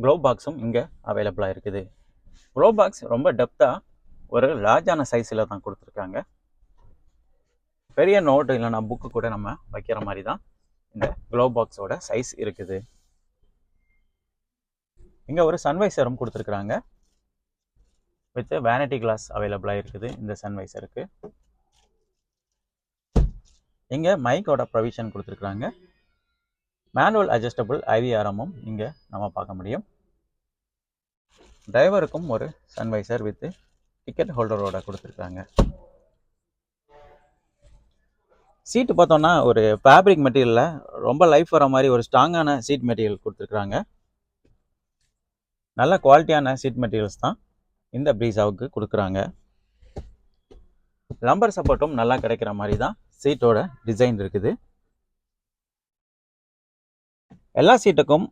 Glow பாக்ஸும் இங்கே அவைலபிளாக இருக்குது. க்ளோ பாக்ஸ் ரொம்ப டெப்த்தாக ஒரு லார்ஜான சைஸில் தான் கொடுத்துருக்காங்க. பெரிய நோட் இல்லைனா புக்கு கூட நம்ம வைக்கிற மாதிரி தான் இந்த க்ளோ பாக்ஸோட சைஸ் இருக்குது. இங்கே ஒரு சன்வைசரும் கொடுத்துருக்குறாங்க. வித் வேனிட்டி கிளாஸ் அவைலபிளாக இருக்குது இந்த சன்வைசருக்கு. இங்கே மைக்கோட ப்ரொவிஷன் கொடுத்துருக்குறாங்க. மேனுவல் அட்ஜஸ்டபிள் ஐவிஆர்எம்மும் இங்கே நம்ம பார்க்க முடியும். டிரைவருக்கும் ஒரு சன்வைசர் வித் டிக்கெட் ஹோல்டரோட கொடுத்துருக்காங்க. சீட்டு பார்த்தோன்னா ஒரு ஃபேப்ரிக் மெட்டீரியலில் ரொம்ப லைஃப் வர மாதிரி ஒரு ஸ்ட்ராங்கான சீட் மெட்டீரியல் கொடுத்துருக்குறாங்க. நல்ல குவாலிட்டியான சீட் மெட்டீரியல்ஸ் தான் இந்த ப்ரீஸாவுக்கு கொடுக்குறாங்க. லம்பர் சப்போர்ட்டும் நல்லா கிடைக்கிற மாதிரி தான் சீட்டோட டிசைன் இருக்குது. எல்லா சீட்டுக்கும்